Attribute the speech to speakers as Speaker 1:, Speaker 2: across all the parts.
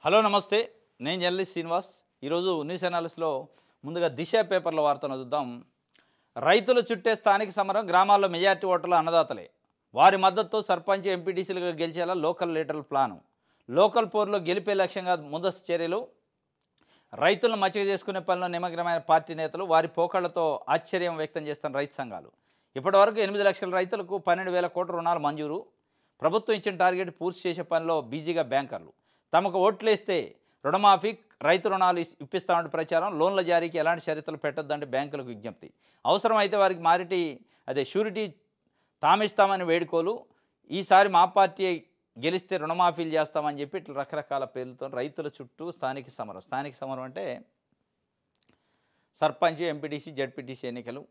Speaker 1: Hello నమస్తే. నేను journalist Srinivas. ఈరోజు న్యూస్ అనాలిసిస్లో ముందుగా దిశ పేపర్ల వార్తను చూద్దాం. రైతుల చుట్టే స్థానిక సమరం, గ్రామాల్లో మెజార్టీ ఓటర్ల అన్నదాతలే. వారి మద్దతుతో సర్పంచ్, ఎంపీటీసీలుగా గెలిచేలా లోకల్ లీడర్ల ప్లాను. లోకల్ పోర్లో గెలిపే లక్ష్యంగా ముందస్తు చర్యలు. రైతులను మచ్చిక చేసుకునే పనిలో నిమగ్నమైన పార్టీ నేతలు, వారి పోకళ్లతో ఆశ్చర్యం వ్యక్తం చేస్తున్న రైతు సంఘాలు. ఇప్పటివరకు 8 లక్షల రైతులకు 12,000 కోట్ల రుణాలు మంజూరు. ప్రభుత్వం ఇచ్చిన టార్గెట్ పూర్తి చేసే పనిలో బిజీగా బ్యాంకర్లు. తమకు ఓట్లేస్తే రుణమాఫీ, రైతు రుణాలు ఇప్పిస్తామంటే ప్రచారం. లోన్ల జారీకి ఎలాంటి షరతులు పెట్టొద్దంటే బ్యాంకులకు విజ్ఞప్తి. అవసరమైతే వారికి షూరిటీ తామిస్తామని వేడుకోలు. ఈసారి మా పార్టీ గెలిస్తే రుణమాఫీలు చేస్తామని చెప్పి ఇట్లా రకరకాల పేర్లతో రైతుల చుట్టూ స్థానిక సమరం. స్థానిక సమరం అంటే సర్పంచ్, ఎంపీటీసీ, జడ్పీటీసీ ఎన్నికలు.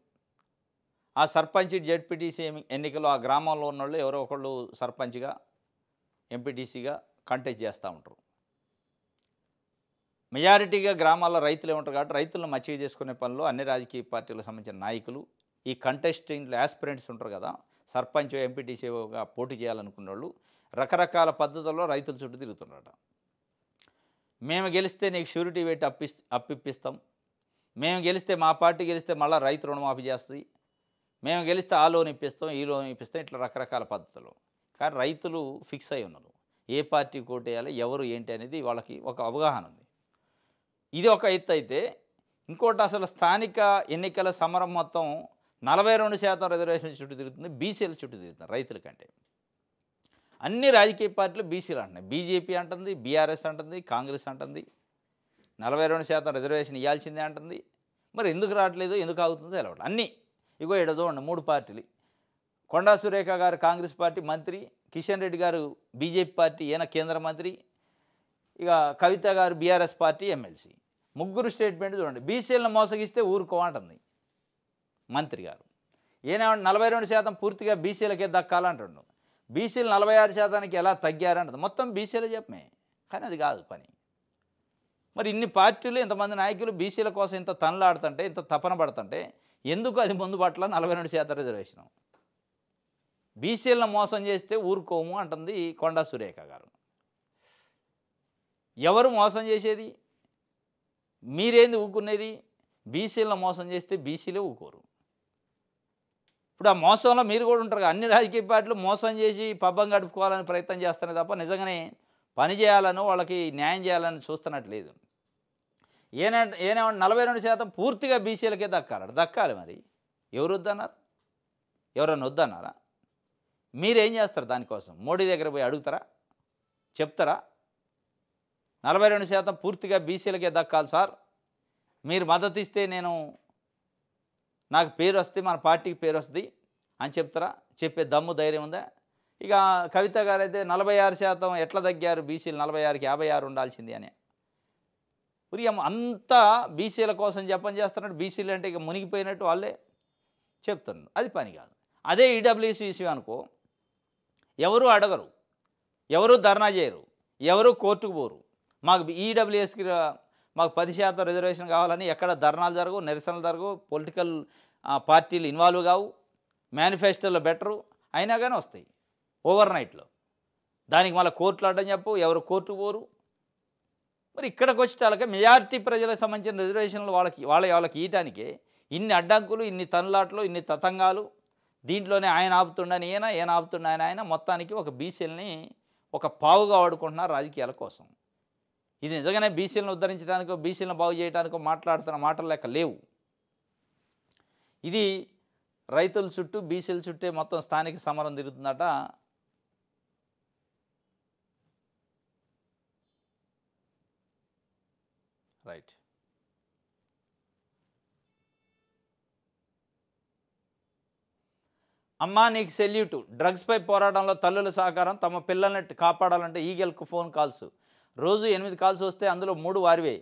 Speaker 1: ఆ సర్పంచ్, జడ్పీటీసీ ఎన్నికలు ఆ గ్రామంలో ఉన్నోళ్ళు ఎవరో ఒకళ్ళు సర్పంచ్గా, ఎంపీటీసీగా కంటెస్ట్ చేస్తూ ఉంటారు. మెజారిటీగా గ్రామాల్లో రైతులే ఉంటారు కాబట్టి రైతులను మచ్చిక చేసుకునే పనిలో అన్ని రాజకీయ పార్టీలకు సంబంధించిన నాయకులు, ఈ కంటెస్టింగ్ యాస్పిరెంట్స్ ఉంటారు కదా, సర్పంచ్, ఎంపీటీసీగా పోటీ చేయాలనుకున్న వాళ్ళు రకరకాల పద్ధతుల్లో రైతుల చుట్టూ తిరుగుతున్నారట. మేము గెలిస్తే నీకు షూరిటీ పెట్టి అప్పిప్పిస్తాం, మేము గెలిస్తే, మా పార్టీ గెలిస్తే మళ్ళీ రైతు రుణమాఫీ చేస్తుంది, మేము గెలిస్తే ఆ లోన్ ఇప్పిస్తాం, ఈ లోన్ ఇప్పిస్తాం, ఇట్లా రకరకాల పద్ధతులు. కానీ రైతులు ఫిక్స్ అయి ఉన్నారు ఏ పార్టీ కోటేయాలి, ఎవరు ఏంటి అనేది వాళ్ళకి ఒక అవగాహన ఉంది. ఇది ఒక ఎత్తు అయితే, ఇంకోటి అసలు స్థానిక ఎన్నికల సమరం మొత్తం 42% రిజర్వేషన్ చుట్టూ తిరుగుతుంది, బీసీల చుట్టూ తిరుగుతుంది రైతుల కంటే. అన్ని రాజకీయ పార్టీలు బీసీలు అంటున్నాయి. బీజేపీ అంటుంది, బీఆర్ఎస్ అంటుంది, కాంగ్రెస్ అంటుంది 42% రిజర్వేషన్ ఇవ్వాల్సిందే అంటుంది. మరి ఎందుకు రావట్లేదు, ఎందుకు ఆగుతుందో తెలవదు. అన్నీ ఇగో ఇక్కడ చూడండి, 3 పార్టీలు. కొండా సురేఖ గారు కాంగ్రెస్ పార్టీ మంత్రి, కిషన్ రెడ్డి గారు బీజేపీ పార్టీ, ఈయన కేంద్ర మంత్రి, ఇక కవిత గారు బీఆర్ఎస్ పార్టీ ఎమ్మెల్సీ. ముగ్గురు స్టేట్మెంట్ చూడండి. బీసీలను మోసగిస్తే ఊరుకోమంటుంది మంత్రి గారు. ఈయన 42% పూర్తిగా బీసీలకే దక్కాలంటుండు. బీసీలు 46%కి ఎలా తగ్గారంటుంది. మొత్తం బీసీలే చెప్పమే, కానీ అది కాదు పని. మరి ఇన్ని పార్టీలు, ఇంతమంది నాయకులు బీసీల కోసం ఇంత తనలాడుతుంటే, ఇంత తపన పడుతుంటే ఎందుకు అది ముందు పట్ల 42% రిజర్వేషన్? బీసీలను మోసం చేస్తే ఊరుకోము అంటుంది కొండా సురేఖ గారు. ఎవరు మోసం చేసేది? మీరేంది ఊరుకునేది? బీసీలను మోసం చేస్తే బీసీలే ఊరుకోరు. ఇప్పుడు ఆ మోసంలో మీరు కూడా ఉంటారు కదా. అన్ని రాజకీయ పార్టీలు మోసం చేసి పబ్బం గడుపుకోవాలని ప్రయత్నం చేస్తున్నాయి తప్ప నిజంగానే పని చేయాలని, వాళ్ళకి న్యాయం చేయాలని చూస్తున్నట్లేదు. ఏనా 42% పూర్తిగా బీసీలకే దక్కాలి. మరి ఎవరు వద్దన్నారు? ఎవరన్నా వద్దన్నారా? మీరేం చేస్తారు దానికోసం? మోడీ దగ్గర పోయి అడుగుతారా? చెప్తారా? 42% పూర్తిగా బీసీలకే దక్కాలి సార్, మీరు మద్దతు ఇస్తే నాకు పేరు వస్తే, మన పార్టీకి పేరు వస్తుంది అని చెప్తారా? చెప్పే దమ్ము, ధైర్యం ఉందా? ఇక కవిత గారు అయితే 46% ఎట్లా తగ్గారు బీసీలు, 46కి 56 ఉండాల్సింది అని. ఉరియం అంతా బీసీల కోసం జపం చేస్తున్నట్టు, బీసీలు అంటే ఇక మునిగిపోయినట్టు వాళ్ళే చెప్తున్నారు. అది పని కాదు. అదే ఈడబ్ల్యూసీ ఇష్యూ అనుకో, ఎవరు అడగరు, ఎవరు ధర్నా చేయరు, ఎవరు కోర్టుకు పోరు. మాకు ఈడబ్ల్యూఎస్కి మాకు 10% రిజర్వేషన్ కావాలని ఎక్కడ ధర్నాలు జరగవు, నిరసనలు జరగవు, పొలిటికల్ పార్టీలు ఇన్వాల్వ్ కావు, మేనిఫెస్టోలో బెటరు, అయినా కానీ వస్తాయి ఓవర్ నైట్లో. దానికి మళ్ళీ కోర్టులు అడ్డం చెప్పు, ఎవరు కోర్టుకు పోరు. మరి ఇక్కడికి వచ్చేటాలకే మెజారిటీ ప్రజలకు సంబంధించిన రిజర్వేషన్లు వాళ్ళకి ఇయటానికే ఇన్ని అడ్డంకులు, ఇన్ని తన్లాట్లు, ఇన్ని తతంగాలు. దీంట్లోనే ఆయన ఆపుతుండని ఈయన ఆపుతుండని ఆయన, మొత్తానికి ఒక బీసీలని ఒక పావుగా వాడుకుంటున్నారు రాజకీయాల కోసం. ఇది నిజంగానే బీసీలను ఉద్ధరించడానికో, బీసీలను బాగు చేయడానికో మాట్లాడుతున్న మాటలు లెక్క లేవు. ఇది రైతుల చుట్టూ, బీసీల చుట్టే మొత్తం స్థానిక సమరం తిరుగుతుందట. రైట్. అమ్మా నీకు సెల్యూటు. డ్రగ్స్పై పోరాటంలో తల్లుల సహకారం. తమ పిల్లల్ని కాపాడాలంటే ఈగల్కు ఫోన్ కాల్స్. రోజు 8 కాల్స్ వస్తే అందులో 3 వారివే.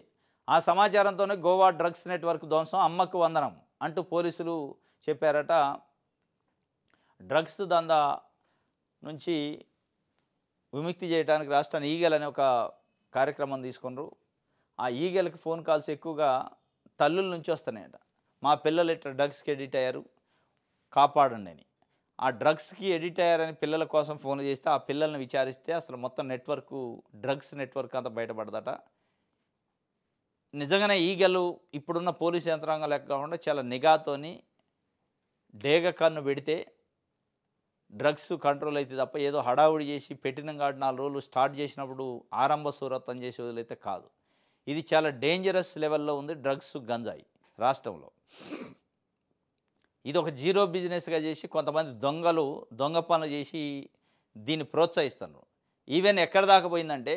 Speaker 1: ఆ సమాచారంతోనే గోవా డ్రగ్స్ నెట్వర్క్ ధ్వంసం. అమ్మకు వందనం అంటూ పోలీసులు చెప్పారట. డ్రగ్స్ దందా నుంచి విముక్తి చేయడానికి రాష్ట్రాన్ని ఈగల్ అనే ఒక కార్యక్రమం తీసుకున్నారు. ఆ ఈగల్కి ఫోన్ కాల్స్ ఎక్కువగా తల్లుల నుంచి వస్తున్నాయట. మా పిల్లలు ఇట్లా డ్రగ్స్కి ఎడిట్ అయ్యారు, కాపాడండి అని. ఆ డ్రగ్స్‌కి ఎడిక్ట్ అయ్యారని పిల్లల కోసం ఫోన్లు చేస్తే, ఆ పిల్లల్ని విచారిస్తే అసలు మొత్తం డ్రగ్స్ నెట్వర్క్ అంతా బయటపడదట. నిజంగానే ఈగలు ఇప్పుడున్న పోలీస్ యంత్రాంగం లెక్క కాకుండా చాలా నిఘాతోని డేగ కన్ను పెడితే డ్రగ్స్ కంట్రోల్ అయితది తప్ప, ఏదో హడావుడి చేసి పెట్టిన కాడ 4 రోజులు స్టార్ట్ చేసినప్పుడు ఆరంభ సూరత్వం చేసి వదిలైతే కాదు. ఇది చాలా డేంజరస్ లెవెల్‌లో ఉంది డ్రగ్స్, గంజాయి రాష్ట్రంలో. ఇదొక జీరో బిజినెస్‌గా చేసి కొంతమంది దొంగలు దొంగ పనులు చేసి దీన్ని ప్రోత్సహిస్తున్నారు. ఈవెన్ ఎక్కడి దాకా పోయిందంటే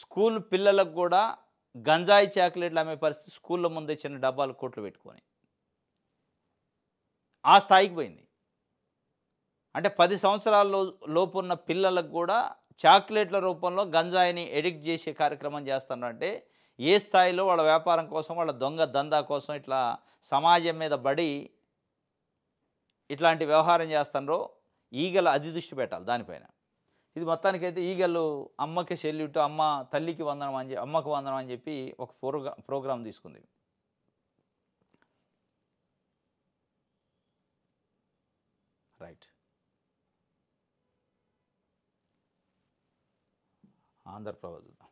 Speaker 1: స్కూల్ పిల్లలకు కూడా గంజాయి చాక్లెట్‌లు అమ్మే పరిస్థితి, స్కూళ్ళ ముందే చిన్న డబ్బాలు కొట్లు పెట్టుకొని. ఆ స్థాయికి పోయింది. అంటే 10 సంవత్సరాల లోపున్న పిల్లలకు కూడా చాక్లెట్‌ల రూపంలో గంజాయిని ఎడిక్ట్ చేసే కార్యక్రమం చేస్తున్నారంటే, ఏ స్థాయిలో వాళ్ళ వ్యాపారం కోసం, వాళ్ళ దొంగ దందా కోసం ఇట్లా సమాజం మీద బడి ఇట్లాంటి వ్యవహారం చేస్తున్నారో ఈగలు అది దృష్టి పెట్టాలి దానిపైన. ఇది మొత్తానికైతే ఈగలు అమ్మకి సెల్యూట్, తల్లికి వందనం అని అమ్మకు వందనం అని చెప్పి ఒక ప్రోగ్రామ్ తీసుకుంది. రైట్. ఆంధ్రప్రభ చూద్దాం.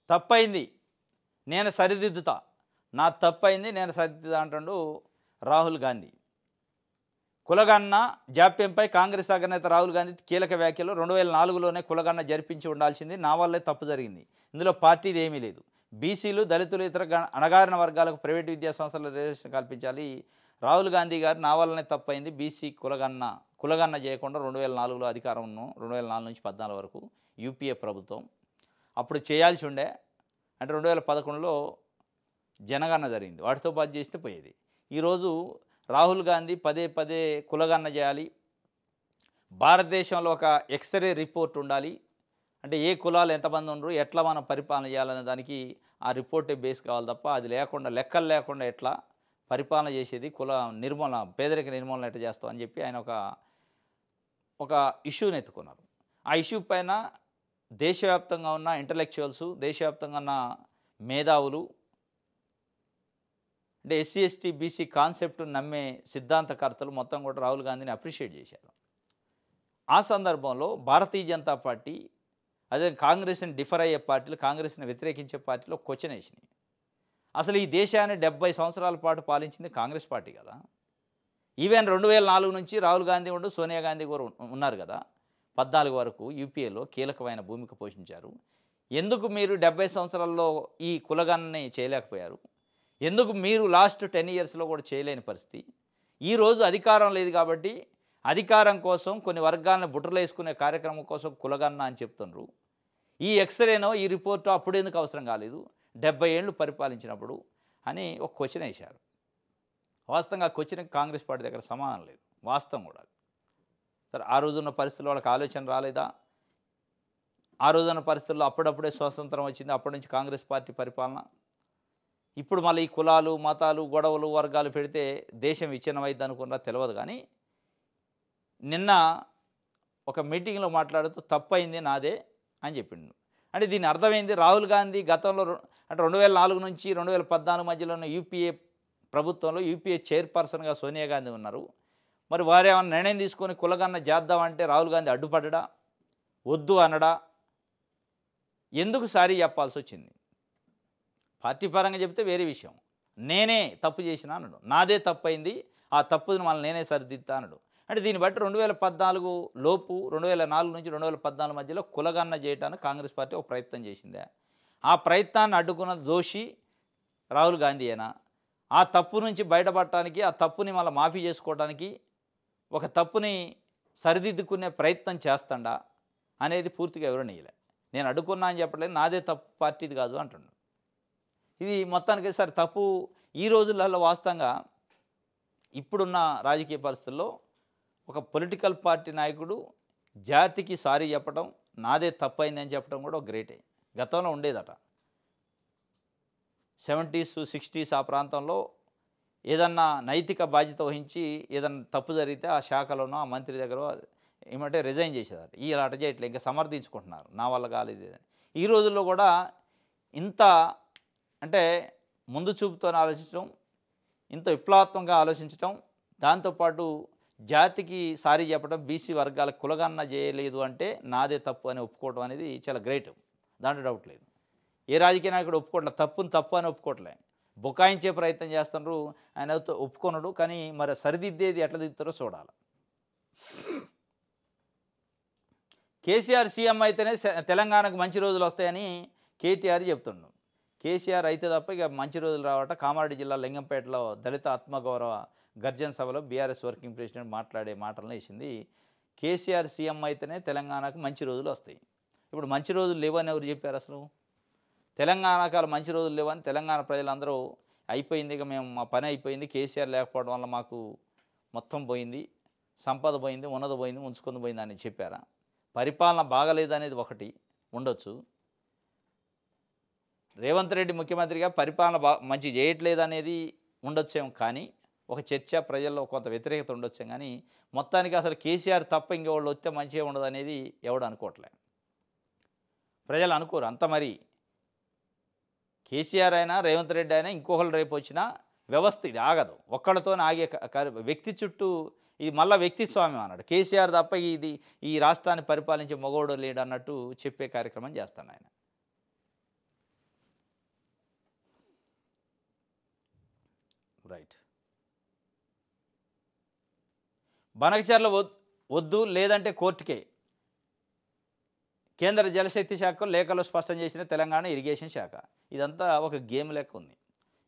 Speaker 1: తప్పైంది నేను సరిదిద్దుతా, నా తప్పైంది నేను సరిదిద్దుతా అంటాడు రాహుల్ గాంధీ. కులగన్న జాప్యంపై కాంగ్రెస్ అగ్రనేత రాహుల్ గాంధీ కీలక వ్యాఖ్యలు. 2004లోనే కులగన్న జరిపించి ఉండాల్సింది, నా వల్లే తప్పు జరిగింది, ఇందులో పార్టీది ఏమీ లేదు. బీసీలు, దళితులు, ఇతర అణగారిన వర్గాలకు ప్రైవేటు విద్యా సంస్థల రిజర్వేషన్ కల్పించాలి. రాహుల్ గాంధీ గారు నా వల్లనే తప్పైంది, బీసీ కులగన్న చేయకుండా 2004లో అధికారంను 2004 నుంచి 14 వరకు యూపీఏ ప్రభుత్వం అప్పుడు చేయాల్సి ఉండే. అంటే 2011లో జనగణన జరిగింది, వాటితో పాటు చేస్తే పోయేది. ఈరోజు రాహుల్ గాంధీ పదే పదే కులగన్న చేయాలి, భారతదేశంలో ఒక ఎక్స్రే రిపోర్ట్ ఉండాలి, అంటే ఏ కులాలు ఎంతమంది ఉండరు, ఎట్లా మనం పరిపాలన చేయాలనే దానికి ఆ రిపోర్టే బేస్ కావాలి తప్ప, అది లేకుండా లెక్కలు లేకుండా ఎట్లా పరిపాలన చేసేది, పేదరిక నిర్మూలన ఎట్లా చేస్తాం అని చెప్పి ఆయన ఒక ఇష్యూని ఎత్తుకున్నారు. ఆ ఇష్యూ పైన దేశవ్యాప్తంగా ఉన్న ఇంటలెక్చువల్స్, దేశవ్యాప్తంగా ఉన్న మేధావులు, అంటే ఎస్సీ, ఎస్టీ, బీసీ కాన్సెప్ట్ను నమ్మే సిద్ధాంతకర్తలు మొత్తం కూడా రాహుల్ గాంధీని అప్రిషియేట్ చేశారు. ఆ సందర్భంలో భారతీయ జనతా పార్టీ, అదే కాంగ్రెస్ని డిఫర్ అయ్యే పార్టీలు, కాంగ్రెస్ని వ్యతిరేకించే పార్టీలో క్వశ్చన్ వేసినాయి. అసలు ఈ దేశాన్ని 70 సంవత్సరాల పాటు పాలించింది కాంగ్రెస్ పార్టీ కదా. ఈవెన్ 2004 నుంచి రాహుల్ గాంధీ సోనియా గాంధీ కూడా ఉన్నారు కదా, 14 వరకు యూపీఏలో కీలకమైన భూమిక పోషించారు. ఎందుకు మీరు 70 సంవత్సరాల్లో ఈ కులగణని చేయలేకపోయారు? ఎందుకు మీరు లాస్ట్ 10 ఇయర్స్లో కూడా చేయలేని పరిస్థితి? ఈరోజు అధికారం లేదు కాబట్టి అధికారం కోసం కొన్ని వర్గాలను బుట్టలు వేసుకునే కార్యక్రమం కోసం కులగన్న అని చెప్తున్నారు. ఈ ఎక్స్రేనో ఈ రిపోర్టు అప్పుడెందుకు అవసరం కాలేదు 70 ఏళ్ళు పరిపాలించినప్పుడు అని ఒక క్వశ్చన్ వేశారు. వాస్తవంగా ఆ క్వశ్చన్కి కాంగ్రెస్ పార్టీ దగ్గర సమాధానం లేదు, వాస్తవం కూడా. సరే, ఆ రోజున్న పరిస్థితుల్లో వాళ్ళకి ఆలోచన రాలేదా? ఆ రోజున్న పరిస్థితుల్లో అప్పుడప్పుడే స్వాతంత్రం వచ్చింది, అప్పటి నుంచి కాంగ్రెస్ పార్టీ పరిపాలన. ఇప్పుడు మళ్ళీ ఈ కులాలు, మతాలు, గొడవలు, వర్గాలు పెడితే దేశం విచ్ఛిన్నమైంది అనుకున్నా తెలియదు. కానీ నిన్న ఒక మీటింగ్లో మాట్లాడుతూ తప్పైంది నాదే అని చెప్పిండు. అంటే దీని అర్థమైంది, రాహుల్ గాంధీ గతంలో అంటే 2004 నుంచి 2014 మధ్యలో ఉన్న యూపీఏ ప్రభుత్వంలో యూపీఏ చైర్పర్సన్గా సోనియా గాంధీ ఉన్నారు. మరి వారు ఏమైనా నిర్ణయం తీసుకొని కులగన్న చేద్దామంటే రాహుల్ గాంధీ అడ్డుపడ్డా, వద్దు అనడా, ఎందుకు సారీ చెప్పాల్సి వచ్చింది? పార్టీ పరంగా చెప్తే వేరే విషయం, నేనే తప్పు చేసిన అన్నాడు, నాదే తప్పైంది, ఆ తప్పుని మళ్ళీ నేనే సరిదిద్దా అన్నాడు. అంటే దీన్ని బట్టి 2014 లోపు 2004 నుంచి 2014 మధ్యలో కులగన్న చేయడానికి కాంగ్రెస్ పార్టీ ఒక ప్రయత్నం చేసిందే. ఆ ప్రయత్నాన్ని అడ్డుకున్న దోషి రాహుల్ గాంధీయేనా? ఆ తప్పు నుంచి బయటపడటానికి, ఆ తప్పుని మళ్ళీ మాఫీ చేసుకోవడానికి, ఒక తప్పుని సరిదిద్దుకునే ప్రయత్నం చేస్తాడా అనేది పూర్తిగా వివరణీయలే. నేను అడ్డుకున్నా అని చెప్పట్లేదు, నాదే తప్పు, పార్టీది కాదు అంటున్నాడు. ఇది మొత్తానికి సరే తప్పు. ఈ రోజులలో వాస్తవంగా ఇప్పుడున్న రాజకీయ పరిస్థితుల్లో ఒక పొలిటికల్ పార్టీ నాయకుడు జాతికి సారీ చెప్పడం, నాదే తప్పైందని చెప్పడం కూడా ఒక గ్రేటే. గతంలో ఉండేదట 70s 60s ఆ ప్రాంతంలో ఏదన్నా నైతిక బాధ్యత వహించి ఏదన్నా తప్పు జరిగితే ఆ శాఖలోనో ఆ మంత్రి దగ్గర ఏమంటే రిజైన్ చేసేదట. ఇలా అట చేయట్లే, ఇంకా సమర్థించుకుంటున్నారు, నా వల్ల కాలేదు. ఈ రోజుల్లో కూడా ఇంత అంటే ముందు చూపుతో ఆలోచించడం, ఇంత విప్లవాత్మకంగా ఆలోచించటం, దాంతోపాటు జాతికి సారీ చెప్పడం, బీసీ వర్గాలకు కులగణన చేయలేదు అంటే నాదే తప్పు అని ఒప్పుకోవడం అనేది చాలా గ్రేట్. దాంట్లో డౌట్ లేదు. ఏ రాజకీయ నాయకుడు ఒప్పుకోవట్లే. తప్పుని తప్పు అని ఒప్పుకోవట్లే. బుకాయించే ప్రయత్నం చేస్తున్నారు. ఆయన ఒప్పుకోనడు. కానీ మరి సరిదిద్దేది ఎట్లా దిద్దుతారో చూడాలి. కేసీఆర్ సీఎం అయితేనే తెలంగాణకు మంచి రోజులు వస్తాయని కేటీఆర్ చెప్తుండు. కేసీఆర్ అయితే తప్ప ఇక మంచి రోజులు రావట. కామారెడ్డి జిల్లా లింగంపేటలో దళిత ఆత్మగౌరవ గర్జన సభలో బీఆర్ఎస్ వర్కింగ్ ప్రెసిడెంట్ మాట్లాడే మాటలను వేసింది. కేసీఆర్ సీఎం అయితేనే తెలంగాణకు మంచి రోజులు వస్తాయి. ఇప్పుడు మంచి రోజులు లేవని ఎవరు చెప్పారు అసలు? తెలంగాణకు అలా మంచి రోజులు లేవని తెలంగాణ ప్రజలందరూ అయిపోయింది, ఇక మేము మా పని అయిపోయింది, కేసీఆర్ లేకపోవడం వల్ల మాకు మొత్తం పోయింది, సంపద పోయింది, ఉన్నది పోయింది, ఉంచుకుంది పోయింది అని చెప్పారా? పరిపాలన బాగలేదనేది ఒకటి ఉండొచ్చు. రేవంత్ రెడ్డి ముఖ్యమంత్రిగా పరిపాలన మంచి చేయట్లేదు అనేది ఉండొచ్చేమో, కానీ ఒక చర్చ ప్రజల్లో కొంత వ్యతిరేకత ఉండొచ్చేమో, కానీ మొత్తానికి అసలు కేసీఆర్ తప్ప ఇంకెవాళ్ళు వస్తే మంచిగా ఉండదు అనేది ఎవడు అనుకోవట్లే. ప్రజలు అనుకోరు అంత. మరి కేసీఆర్ అయినా రేవంత్ రెడ్డి అయినా ఇంకొకరు రేపు వచ్చినా వ్యవస్థ ఇది ఆగదు. ఒక్కళ్ళతో ఆగే వ్యక్తి చుట్టూ ఇది మళ్ళీ వ్యక్తి స్వామ్యం అన్నాడు. కేసీఆర్ తప్ప ఇది ఈ రాష్ట్రాన్ని పరిపాలించే మగోడు లేడు అన్నట్టు చెప్పే కార్యక్రమం చేస్తాడు ఆయన. రైట్. బనకచర్ల వద్దు లేదంటే కోర్టుకే. కేంద్ర జలశక్తి శాఖ లేఖలో స్పష్టం చేసిన తెలంగాణ ఇరిగేషన్ శాఖ. ఇదంతా ఒక గేమ్ లెక్క ఉంది.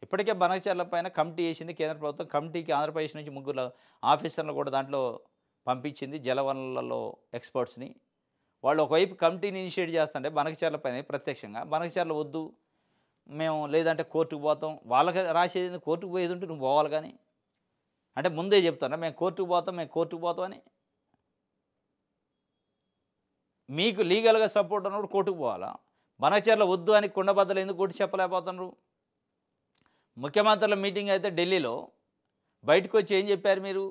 Speaker 1: ఇప్పటికే బనకచర్ల పైన కమిటీ వేసింది కేంద్ర ప్రభుత్వం. కమిటీకి ఆంధ్రప్రదేశ్ నుంచి 3 ఆఫీసర్లు కూడా దాంట్లో పంపించింది, జలవనరులలో ఎక్స్పర్ట్స్ని. వాళ్ళు ఒకవైపు కమిటీని ఇనిషియేట్ చేస్తుంటే బనకచర్ల పైన ప్రత్యక్షంగా బనకచర్ల వద్దు, మేము లేదంటే కోర్టుకు పోతాం. వాళ్ళకి రాసేది కోర్టుకు పోయేది ఉంటే నువ్వు పోవాలి, కానీ అంటే ముందే చెప్తాను మేము కోర్టుకు పోతాం అని. మీకు లీగల్గా సపోర్ట్ అన్నప్పుడు కోర్టుకు పోవాలా? బనకచర్ల వద్దు అని కుండబద్దలు ఎందుకు కొట్టి చెప్పలేకపోతున్నారు? ముఖ్యమంత్రుల మీటింగ్ అయితే ఢిల్లీలో బయటకు వచ్చి ఏం చెప్పారు మీరు?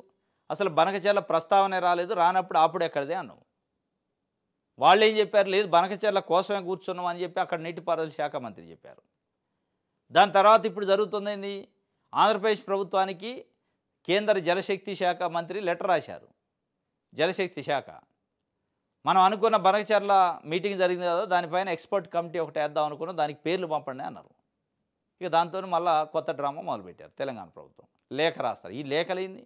Speaker 1: అసలు బనకచర్ల ప్రస్తావనే రాలేదు, రానప్పుడు ఆపుడు ఎక్కడిదే అన్నావు. వాళ్ళు ఏం చెప్పారు? లేదు బనకచర్ల కోసమే కూర్చున్నాం అని చెప్పి అక్కడ నీటిపారుదల శాఖ మంత్రి చెప్పారు. దాని తర్వాత ఇప్పుడు జరుగుతుందేంది? ఆంధ్రప్రదేశ్ ప్రభుత్వానికి కేంద్ర జలశక్తి శాఖ మంత్రి లెటర్ రాశారు. జలశక్తి శాఖ మనం అనుకున్న బనకచర్ల మీటింగ్ జరిగింది కదా, దానిపైన ఎక్స్పర్ట్ కమిటీ ఒకటి వేద్దాం అనుకున్నాం, దానికి పేర్లు పంపండి అన్నారు. ఇక దాంతో మళ్ళీ కొత్త డ్రామా మొదలుపెట్టారు తెలంగాణ ప్రభుత్వం. లేఖ రాస్తారు. ఈ లేఖలేంది?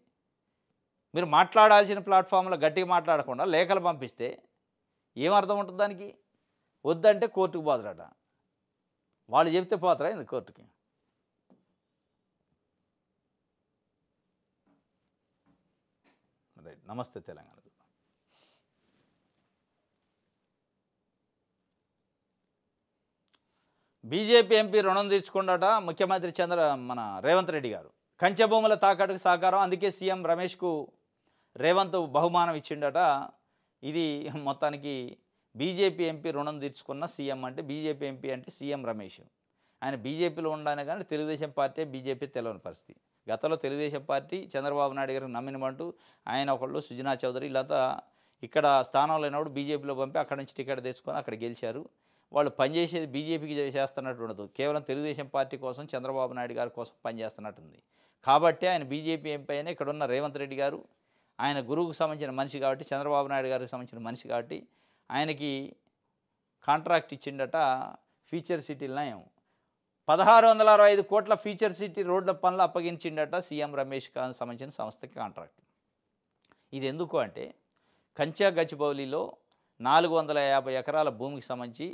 Speaker 1: మీరు మాట్లాడాల్సిన ప్లాట్ఫామ్లో గట్టిగా మాట్లాడకుండా లేఖలు పంపిస్తే ఏమర్థం ఉంటుంది దానికి? వద్దంటే కోర్టుకు పోతారట. వాళ్ళు చెప్తే పోతారా ఇది కోర్టుకి? రైట్. నమస్తే తెలంగాణ. బీజేపీ ఎంపీ రుణం తీర్చుకున్నట ముఖ్యమంత్రి మన రేవంత్ రెడ్డి గారు. కంచె భూముల తాకట్టుకు సహకారం, అందుకే సీఎం రమేష్కు రేవంత్ బహుమానం ఇచ్చిండట. ఇది మొత్తానికి బీజేపీ ఎంపీ రుణం తీర్చుకున్న సీఎం అంటే బీజేపీ ఎంపీ అంటే సీఎం రమేష్. ఆయన బీజేపీలో ఉండానే కానీ తెలుగుదేశం పార్టీ బీజేపీ తెలియని పరిస్థితి. గతంలో తెలుగుదేశం పార్టీ చంద్రబాబు నాయుడు గారికి నమ్మినమంటూ ఆయన ఒకళ్ళు, సుజనా చౌదరి వీళ్ళంతా ఇక్కడ స్థానం లేనప్పుడు బీజేపీలో పంపి అక్కడి నుంచి టికెట్ తెచ్చుకొని అక్కడ గెలిచారు. వాళ్ళు పనిచేసేది బీజేపీకి చేస్తున్నట్టు ఉండదు, కేవలం తెలుగుదేశం పార్టీ కోసం, చంద్రబాబు నాయుడు గారి కోసం పనిచేస్తున్నట్టుంది. కాబట్టి ఆయన బీజేపీ ఎంపీ అయినా ఇక్కడ ఉన్న రేవంత్ రెడ్డి గారు ఆయన గురువుకు సంబంధించిన మనిషి కాబట్టి, చంద్రబాబు నాయుడు గారికి సంబంధించిన మనిషి కాబట్టి ఆయనకి కాంట్రాక్ట్ ఇచ్చిండట ఫీచర్ సిటీల నయం. 1665 కోట్ల ఫీచర్ సిటీ రోడ్ల పనులు అప్పగించిండట సీఎం రమేష్ సంబంధించిన సంస్థకి కాంట్రాక్ట్. ఇది ఎందుకు అంటే కంచా గచ్చిబౌలిలో 450 ఎకరాల భూమికి సంబంధించి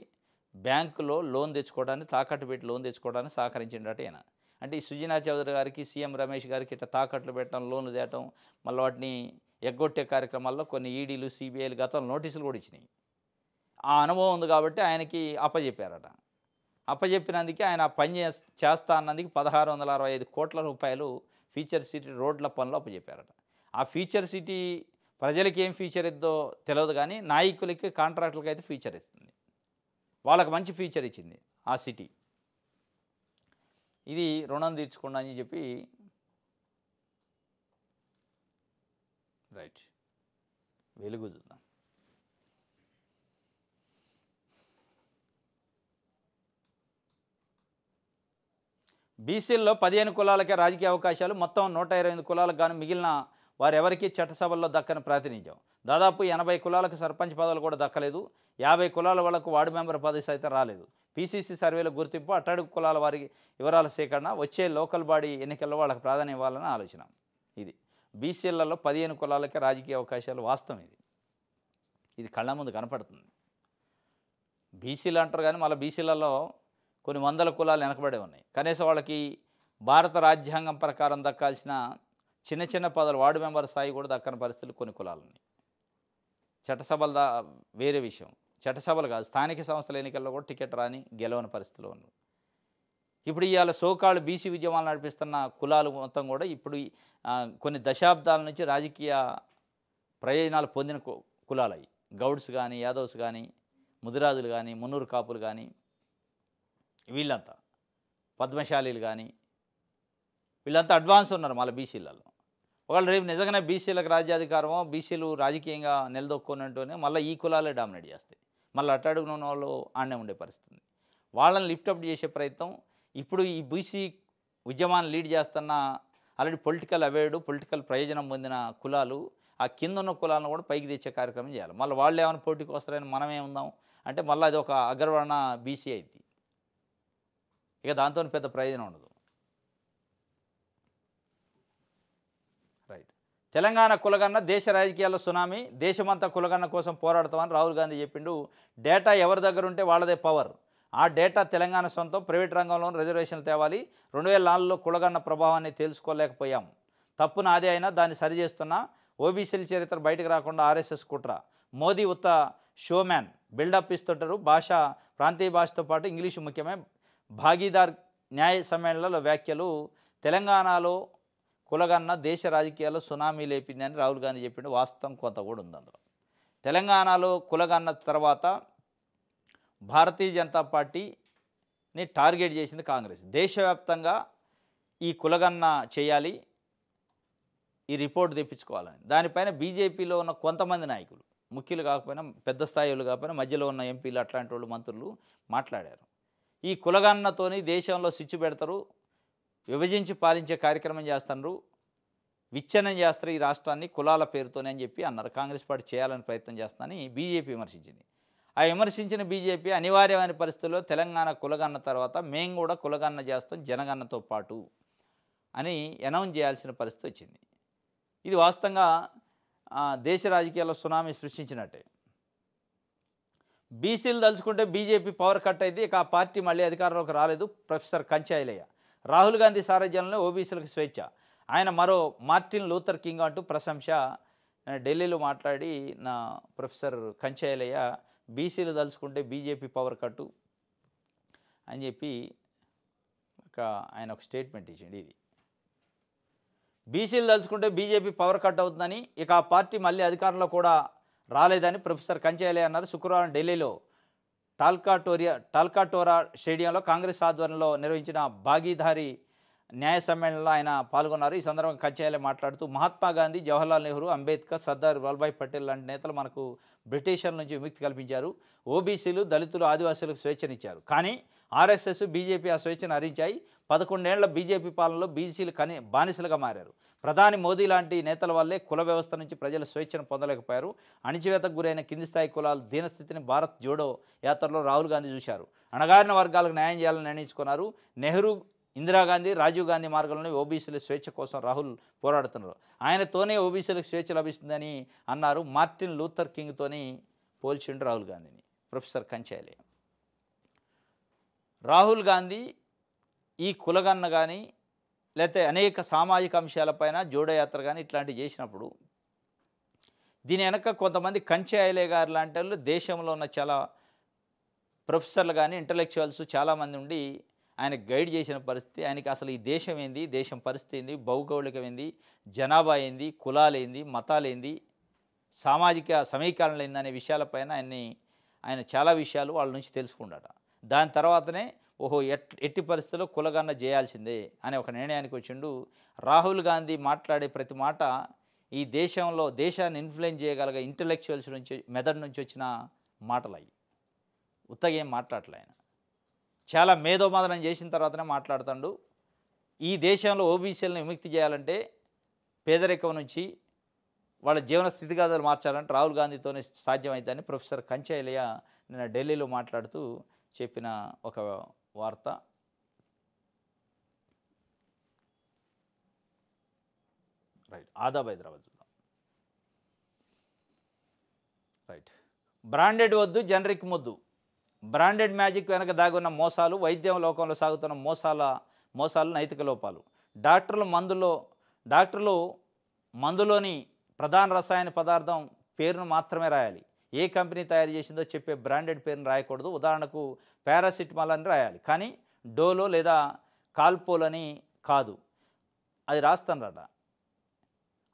Speaker 1: బ్యాంకులో లోన్ తెచ్చుకోవడానికి, తాకట్టు పెట్టి లోన్ తెచ్చుకోవడానికి సహకరించిండట ఈయన. అంటే ఈ సుజనా చౌదరి గారికి, సీఎం రమేష్ గారికి ఇట్లా తాకట్లు పెట్టడం, లోన్లు తేయటం, మళ్ళీ వాటిని ఎగ్గొట్టే కార్యక్రమాల్లో కొన్ని ఈడీలు, సిబిఐలు గతంలో నోటీసులు కూడా ఇచ్చినాయి. ఆ అనుభవం ఉంది కాబట్టి ఆయనకి అప్పచెప్పారట. అప్పచెప్పినందుకే ఆయన పని చేస్తా అన్నందుకు 1665 కోట్ల రూపాయలు ఫీచర్ సిటీ రోడ్ల పనులు అప్పచెప్పారట. ఆ ఫీచర్ సిటీ ప్రజలకి ఏం ఫీచర్ ఇద్దో తెలియదు, కానీ నాయకులకి, కాంట్రాక్టులకి అయితే ఫీచర్ ఇస్తుంది. వాళ్ళకి మంచి ఫీచర్ ఇచ్చింది ఆ సిటీ. ఇది రుణం తీర్చుకోండి అని చెప్పి. రైట్. వెలుగు చూద్దాం. బీసీల్లో 15 కులాలకే రాజకీయ అవకాశాలు, మొత్తం 128 కులాలకు గాను మిగిలిన వారెవరికీ చట్టసభల్లో దక్కని ప్రాతినిధ్యం. దాదాపు 80 కులాలకు సర్పంచ్ పదవులు కూడా దక్కలేదు. 50 కులాల వాళ్లకు వార్డు మెంబర్ పదవి సైతం రాలేదు. పీసీసీ సర్వేల గుర్తింపు, అట్టడుగు కులాల వారి వివరాల సేకరణ, వచ్చే లోకల్ బాడీ ఎన్నికల్లో వాళ్ళకి ప్రాధాన్యం ఇవ్వాలని ఆలోచన. ఇది బీసీలలో 15 కులాలకే రాజకీయ అవకాశాలు. వాస్తవం ఇది కళ్ళ ముందు కనపడుతుంది. బీసీలు అంటారు కానీ మళ్ళీ బీసీలలో కొన్ని వందల కులాలు వెనకబడే ఉన్నాయి. కనీసం వాళ్ళకి భారత రాజ్యాంగం ప్రకారం దక్కాల్సిన చిన్న చిన్న పదవులు, వార్డు మెంబర్ స్థాయి కూడా దక్కని పరిస్థితులు కొన్ని కులాలు ఉన్నాయి. చట్టసభల వేరే విషయం, చట్టసభలు కాదు, స్థానిక సంస్థల ఎన్నికల్లో కూడా టికెట్ రాని గెలవని పరిస్థితిలో ఉన్నాయి. ఇప్పుడు ఇవాళ సోకాళ్ళు బీసీ ఉద్యమాలు నడిపిస్తున్న కులాలు మొత్తం కూడా ఇప్పుడు కొన్ని దశాబ్దాల నుంచి రాజకీయ ప్రయోజనాలు పొందిన కులాలు అవి. గౌడ్స్ కానీ, యాదవ్స్ కానీ, ముదిరాజులు కానీ, మున్నూరు కాపులు కానీ, వీళ్ళంతా పద్మశాలీలు కానీ, వీళ్ళంతా అడ్వాన్స్ ఉన్నారు మళ్ళీ బీసీలలో. ఒకవేళ రేపు నిజంగానే బీసీలకు రాజ్యాధికారమో, బీసీలు రాజకీయంగా నిలదొక్కున్నట్టునే మళ్ళీ ఈ కులాలే డామినేట్ చేస్తాయి. మళ్ళీ అట్టడుగున వాళ్ళు ఆడనే ఉండే పరిస్థితి. వాళ్ళని లిఫ్టప్ చేసే ప్రయత్నం ఇప్పుడు ఈ బీసీ ఉద్యమాన్ని లీడ్ చేస్తున్న ఆల్రెడీ పొలిటికల్ అవేర్డు, పొలిటికల్ ప్రయోజనం పొందిన కులాలు ఆ కింద ఉన్న కులాలను కూడా పైకి తెచ్చే కార్యక్రమం చేయాలి. మళ్ళీ వాళ్ళు ఏమైనా పోటీకి వస్తారని మనమే ఉందాం అంటే మళ్ళీ అది ఒక అగ్రవర్ణ బీసీ అయింది. ఇక దాంతో పెద్ద ప్రయోజనం ఉండదు. రైట్. తెలంగాణ కులగన్న దేశ రాజకీయాల్లో సునామీ, దేశమంతా కులగన్న కోసం పోరాడతామని రాహుల్ గాంధీ చెప్పిండు. డేటా ఎవరి దగ్గర ఉంటే వాళ్ళదే పవర్. ఆ డేటా తెలంగాణ సొంతం, ప్రైవేట్ రంగంలోనూ రిజర్వేషన్లు తేవాలి. 2004లో కులగన్న ప్రభావాన్ని తెలుసుకోలేకపోయాం. తప్పు నాదే అయినా దాన్ని సరిచేస్తున్నా. ఓబీసీల చరిత్ర బయటకు రాకుండా ఆర్ఎస్ఎస్ కుట్ర. మోదీ ఉత్త షోమ్యాన్, బిల్డప్ ఇస్తుంటారు. భాష, ప్రాంతీయ భాషతో పాటు ఇంగ్లీషు ముఖ్యమే. భాగీదార్ న్యాయ సమ్మేళనంలో వ్యాఖ్యలు. తెలంగాణలో కులగన్న దేశ రాజకీయాల్లో సునామీ లేపిందని రాహుల్ గాంధీ చెప్పిండు. వాస్తవం కొంత కూడా ఉంది అందులో. తెలంగాణలో కులగన్న తర్వాత భారతీయ జనతా పార్టీని టార్గెట్ చేసింది కాంగ్రెస్. దేశవ్యాప్తంగా ఈ కులగన్న చేయాలి, ఈ రిపోర్ట్ తెప్పించుకోవాలని. దానిపైన బీజేపీలో ఉన్న కొంతమంది నాయకులు, ముఖ్యులు కాకపోయినా, పెద్ద స్థాయిలు కాకపోయినా, మధ్యలో ఉన్న ఎంపీలు, అట్లాంటి వాళ్ళు, మంత్రులు మాట్లాడారు. ఈ కులగన్నతోని దేశంలో సిచ్చు పెడతారు, విభజించి పాలించే కార్యక్రమం చేస్తున్నారు, విచ్ఛిన్నం చేస్తారు ఈ రాష్ట్రాన్ని కులాల పేరుతోనే అని చెప్పి అన్నారు. కాంగ్రెస్ పార్టీ చేయాలని ప్రయత్నం చేస్తుందని బీజేపీ విమర్శించింది. ఆ విమర్శించిన బీజేపీ అనివార్యమైన పరిస్థితుల్లో తెలంగాణ కులగన్న తర్వాత మేము కూడా కులగన్న చేస్తాం జనగణనతో పాటు అని అనౌన్స్ చేయాల్సిన పరిస్థితి వచ్చింది. ఇది వాస్తవంగా దేశ రాజకీయాల్లో సునామీ సృష్టించినట్టే. బీసీలు తలుచుకుంటే బీజేపీ పవర్ కట్ అయితే ఇక ఆ పార్టీ మళ్ళీ అధికారంలోకి రాలేదు. ప్రొఫెసర్ కంచాయిలయ్య. రాహుల్ గాంధీ సారథ్యంలో ఓబీసీలకు స్వేచ్ఛ. ఆయన మరో మార్టిన్ లూథర్ కింగ్ అంటూ ప్రశంస. ఢిల్లీలో మాట్లాడి నా ప్రొఫెసర్ కంచాయిలయ్య బీసీలు తలుచుకుంటే బీజేపీ పవర్ కట్టు అని చెప్పి ఆయన ఒక స్టేట్మెంట్ ఇచ్చింది. ఇది బీసీలు తలుచుకుంటే బీజేపీ పవర్ కట్ అవుతుందని, ఇక ఆ పార్టీ మళ్ళీ అధికారంలో కూడా రాలేదని ప్రొఫెసర్ కంచాయిలయ్య అన్నారు. శుక్రవారం ఢిల్లీలో టాల్కాటోరా స్టేడియంలో కాంగ్రెస్ ఆధ్వర్యంలో నిర్వహించిన భాగీదారీ న్యాయ సమ్మేళనంలో ఆయన పాల్గొన్నారు. ఈ సందర్భంగా కంచాయిలయ్య మాట్లాడుతూ మహాత్మా గాంధీ, జవహర్లాల్ నెహ్రూ, అంబేద్కర్, సర్దార్ వల్లభాయ్ పటేల్ లాంటి నేతలు మనకు బ్రిటిషర్ల నుంచి విముక్తి కల్పించారు. ఓబీసీలు, దళితులు, ఆదివాసీలకు స్వేచ్ఛనిచ్చారు. కానీ ఆర్ఎస్ఎస్, బీజేపీ ఆ స్వేచ్ఛను హరించాయి. 11 ఏళ్ల బీజేపీ పాలనలో బీసీలు బానిసలుగా మారారు. ప్రధాని మోదీ లాంటి నేతల వల్లే కుల వ్యవస్థ నుంచి ప్రజల స్వేచ్ఛను పొందలేకపోయారు. అణిచివేతకు గురైన కింది స్థాయి కులాల దీనస్థితిని భారత్ జోడో యాత్రలో రాహుల్ గాంధీ చూశారు. అణగారిన వర్గాలకు న్యాయం చేయాలని నిర్ణయించుకున్నారు. నెహ్రూ, ఇందిరాగాంధీ, రాజీవ్ గాంధీ మార్గంలోనే ఓబీసీల స్వేచ్ఛ కోసం రాహుల్ పోరాడుతున్నారు. ఆయనతోనే ఓబీసీలకు స్వేచ్ఛ లభిస్తుందని అన్నారు. మార్టిన్ లూథర్ కింగ్తోని పోల్చిండు రాహుల్ గాంధీని ప్రొఫెసర్ కంచాయిలయ్య. రాహుల్ గాంధీ ఈ కులగన్న కానీ లేకపోతే అనేక సామాజిక అంశాలపైన జోడయాత్ర కానీ ఇట్లాంటివి చేసినప్పుడు దీని వెనక కొంతమంది కంచాయిలయ్య గారు లాంటి వాళ్ళు దేశంలో ఉన్న చాలా ప్రొఫెసర్లు కానీ ఇంటలెక్చువల్స్ చాలామంది ఉండి ఆయన గైడ్ చేసిన పరిస్థితి. ఆయనకి అసలు ఈ దేశం ఏంది, దేశం పరిస్థితి ఏంది, భౌగోళికం ఏంది, జనాభా ఏంది, కులాలేంది, మతాలేంది, సామాజిక సమీకరణలు ఏంది అనే విషయాలపైన ఆయన చాలా విషయాలు వాళ్ళ నుంచి తెలుసుకున్నాడు. దాని తర్వాతనే ఓహో ఎట్టి పరిస్థితుల్లో కులగన్న చేయాల్సిందే అనే ఒక నిర్ణయానికి వచ్చిండు. రాహుల్ గాంధీ మాట్లాడే ప్రతి మాట ఈ దేశాన్ని ఇన్ఫ్లుయెన్స్ చేయగలిగే ఇంటలెక్చువల్స్ నుంచి, మెదడు నుంచి వచ్చిన మాటలు అవి. ఉత్తగా ఏం మాట్లాడలే ఆయన. చాలా మేధోమదనం చేసిన తర్వాతనే మాట్లాడుతాడు. ఈ దేశంలో ఓబీసీలను విముక్తి చేయాలంటే పేదరికం నుంచి వాళ్ళ జీవన స్థితిగతులు మార్చాలంటే రాహుల్ గాంధీతోనే సాధ్యమైందని ప్రొఫెసర్ కంచైలయ్య నిన్న ఢిల్లీలో మాట్లాడుతూ చెప్పిన ఒక వార్త. రైట్, ఆదాబ్ హైదరాబాద్ చూద్దాం. రైట్, బ్రాండెడ్ వద్దు జనరిక్ ముద్దు. బ్రాండెడ్ మ్యాజిక్ వెనక దాగున్న మోసాలు, వైద్యం లోకంలో సాగుతున్న మోసాలు నైతిక లోపాలు. డాక్టర్లు మందులోని ప్రధాన రసాయన పదార్థం పేరును మాత్రమే రాయాలి. ఏ కంపెనీ తయారు చేసిందో చెప్పే బ్రాండెడ్ పేరును రాయకూడదు. ఉదాహరణకు పారాసిటమాల్ అని రాయాలి, కానీ డోలో లేదా కాల్పోల్ అని కాదు. అది రాస్తానట.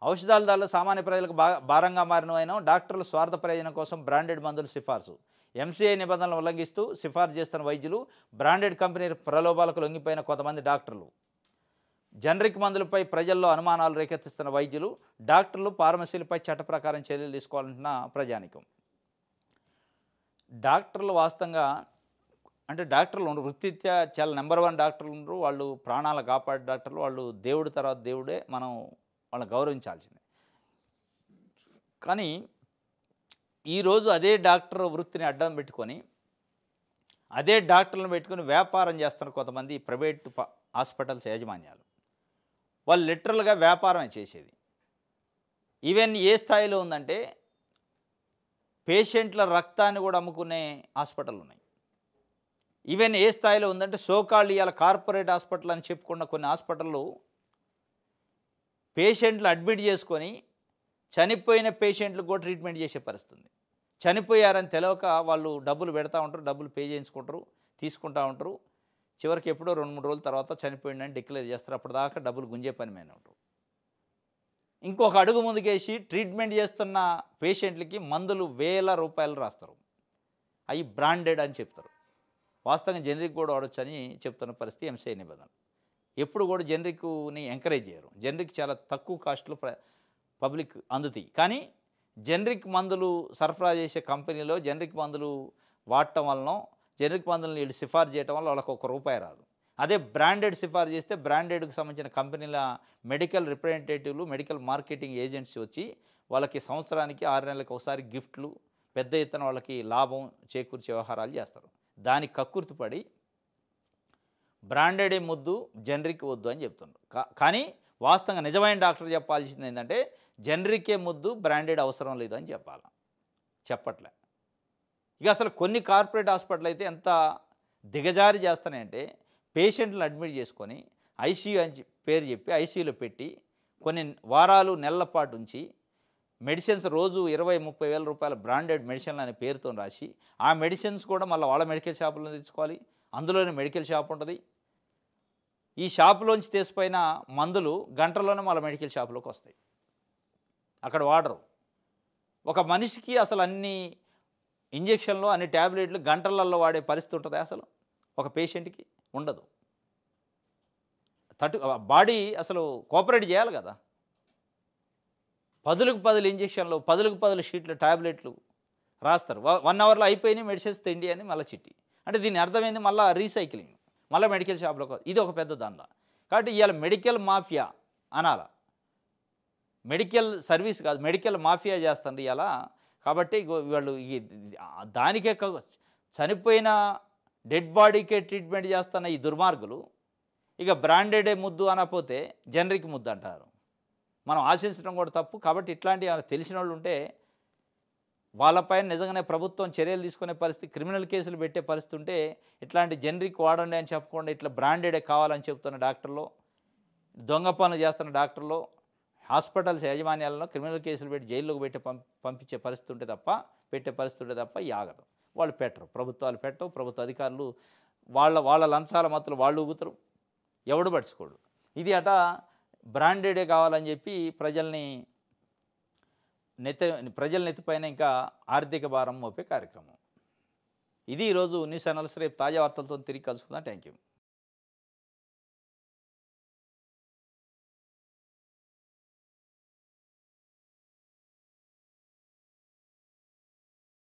Speaker 1: ఔషధాల ధరలు సామాన్య ప్రజలకు భారంగా మారినవైనా డాక్టర్లు స్వార్థ ప్రయోజనం కోసం బ్రాండెడ్ మందులు సిఫార్సు. ఎంసీఐ నిబంధనలు ఉల్లంఘిస్తూ సిఫార్సు చేస్తున్న వైద్యులు, బ్రాండెడ్ కంపెనీ ప్రలోభాలకు లొంగిపోయిన కొంతమంది డాక్టర్లు, జనరిక్ మందులపై ప్రజల్లో అనుమానాలు రేకెత్తిస్తున్న వైద్యులు, డాక్టర్లు, ఫార్మసీలపై చట్ట ప్రకారం చర్యలు తీసుకోవాలంటున్న ప్రజానికం. డాక్టర్లు వాస్తవంగా అంటే డాక్టర్లు వృత్తిరీత్యా చాలా నెంబర్ 1 డాక్టర్లు ఉండరు. వాళ్ళు ప్రాణాలు కాపాడే డాక్టర్లు. వాళ్ళు దేవుడి తర్వాత దేవుడే. మనం వాళ్ళని గౌరవించాల్సిందే. కానీ ఈరోజు అదే డాక్టర్ వృత్తిని అడ్డం పెట్టుకొని అదే డాక్టర్లను పెట్టుకొని వ్యాపారం చేస్తున్న కొంతమంది ప్రైవేట్ హాస్పిటల్స్ యాజమాన్యాలు. వాళ్ళు లిటరల్గా వ్యాపారమే చేసేది. ఈవెన్ ఏ స్థాయిలో ఉందంటే పేషెంట్ల రక్తాన్ని కూడా అమ్ముకునే హాస్పిటల్ ఉన్నాయి. ఈవెన్ ఏ స్థాయిలో ఉందంటే సోకాళ్ళు ఇవాళ కార్పొరేట్ హాస్పిటల్ అని చెప్పుకున్న కొన్ని హాస్పిటళ్ళు పేషెంట్లు అడ్మిట్ చేసుకొని చనిపోయిన పేషెంట్లకు కూడా ట్రీట్మెంట్ చేసే పరిస్థితి. చనిపోయారని తెలియక వాళ్ళు డబ్బులు పెడతా ఉంటారు, డబ్బులు పే చేయించుకుంటారు, తీసుకుంటూ ఉంటారు. చివరికి ఎప్పుడో 2-3 రోజుల తర్వాత చనిపోయిందని డిక్లేర్ చేస్తారు. అప్పటిదాకా డబ్బులు గుంజే పని మీద ఉంటారు. ఇంకొక అడుగు ముందుకేసి ట్రీట్మెంట్ చేస్తున్న పేషెంట్లకి మందులు వేల రూపాయలు రాస్తారు. అవి బ్రాండెడ్ అని చెప్తారు. వాస్తవంగా జనరిక్ కూడా వాడొచ్చని చెప్తున్న పరిస్థితి ఎంసీఐ నిబంధనలు. ఎప్పుడు కూడా జనరిక్ని ఎంకరేజ్ చేయరు. జనరిక్ చాలా తక్కువ కాస్ట్లో పబ్లిక్ అందుతాయి. కానీ జనరిక్ మందులు సరఫరా చేసే కంపెనీలో జనరిక్ మందులు వాడటం వలన, జనరిక్ మందులను వీళ్ళు సిఫార్సు చేయడం వల్ల వాళ్ళకి ₹1 రాదు. అదే బ్రాండెడ్ సిఫార్సు చేస్తే బ్రాండెడ్కి సంబంధించిన కంపెనీల మెడికల్ రిప్రజెంటేటివ్లు, మెడికల్ మార్కెటింగ్ ఏజెంట్స్ వచ్చి వాళ్ళకి సంవత్సరానికి 6 నెలలకు ఒకసారి గిఫ్ట్లు, పెద్ద ఎత్తున వాళ్ళకి లాభం చేకూర్చే వ్యవహారాలు చేస్తారు. దానికి కక్కుర్తిపడి బ్రాండెడే ముద్దు, జనరిక్ వద్దు అని చెప్తున్నారు. కానీ వాస్తవంగా నిజమైన డాక్టర్ చెప్పాల్సింది ఏంటంటే జనరికే ముద్దు, బ్రాండెడ్ అవసరం లేదు అని చెప్పట్లే. ఇక అసలు కొన్ని కార్పొరేట్ హాస్పిటల్ అయితే ఎంత దిగజారి చేస్తానంటే పేషెంట్లను అడ్మిట్ చేసుకొని ఐసీయూ అని పేరు చెప్పి ఐసీయూలో పెట్టి కొన్ని వారాలు, నెలల పాటు ఉంచి మెడిసిన్స్ రోజు 20-30 వేల రూపాయల బ్రాండెడ్ మెడిసిన్లు అనే పేరుతో రాసి ఆ మెడిసిన్స్ కూడా మళ్ళీ వాళ్ళ మెడికల్ షాపులో తెచ్చుకోవాలి. అందులోనే మెడికల్ షాప్ ఉంటుంది. ఈ షాపులోంచి తీసిపోయిన మందులు గంటల్లోనే మళ్ళీ మెడికల్ షాపులోకి వస్తాయి. అక్కడ వాడరు. ఒక మనిషికి అసలు అన్ని ఇంజెక్షన్లు, అన్ని ట్యాబ్లెట్లు గంటలలో వాడే పరిస్థితి ఉంటుంది అసలు ఒక పేషెంట్కి? ఉండదు. బాడీ అసలు కోఆపరేట్ చేయాలి కదా. 10లకు 10 ఇంజెక్షన్లు, 10లకు 10 షీట్లు, ట్యాబ్లెట్లు రాస్తారు. 1 అవర్లో అయిపోయినాయి మెడిసిన్స్ తెండి అని మళ్ళీ చిట్టి. అంటే దీని అర్థమైంది మళ్ళీ రీసైక్లింగ్, మళ్ళీ మెడికల్ షాప్లోకి. ఇది ఒక పెద్ద దందా. కాబట్టి ఇవాళ మెడికల్ మాఫియా అనాల, మెడికల్ సర్వీస్ కాదు, మెడికల్ మాఫియా చేస్తుంది ఇవాళ. కాబట్టి వాళ్ళు దానికే చనిపోయిన డెడ్ బాడీకే ట్రీట్మెంట్ చేస్తున్న ఈ దుర్మార్గులు ఇక బ్రాండెడే ముద్దు అనకపోతే జనరిక్ ముద్దు అంటారు. మనం ఆశించడం కూడా తప్పు. కాబట్టి ఇట్లాంటివి తెలిసిన వాళ్ళు ఉంటే వాళ్ళపైన నిజంగానే ప్రభుత్వం చర్యలు తీసుకునే పరిస్థితి, క్రిమినల్ కేసులు పెట్టే పరిస్థితి ఉంటే ఇట్లాంటి జనరిక్ వాడండి అని చెప్పకుండా ఇట్లా బ్రాండెడే కావాలని చెప్తున్న డాక్టర్లు, దొంగ పనులు చేస్తున్న డాక్టర్లు, హాస్పిటల్స్ యాజమాన్యాలను క్రిమినల్ కేసులు పెట్టి జైల్లోకి పెట్టి పంపించే పరిస్థితి ఉంటే తప్ప ఈ ఆగదు. వాళ్ళు పెట్టరు, ప్రభుత్వాలు పెట్టవు, ప్రభుత్వ అధికారులు వాళ్ళ లంచాల మత్తులు వాళ్ళు ఊగుతారు, ఎవడు పడుచుకోడు. ఇది బ్రాండెడే కావాలని చెప్పి ప్రజల నెత్తిపైన ఇంకా ఆర్థిక భారం మోపే కార్యక్రమం. ఇది ఈరోజు న్యూస్ అనాలిసిస్. రేపు తాజా వార్తలతో తిరిగి కలుసుకుందాం. Thank you.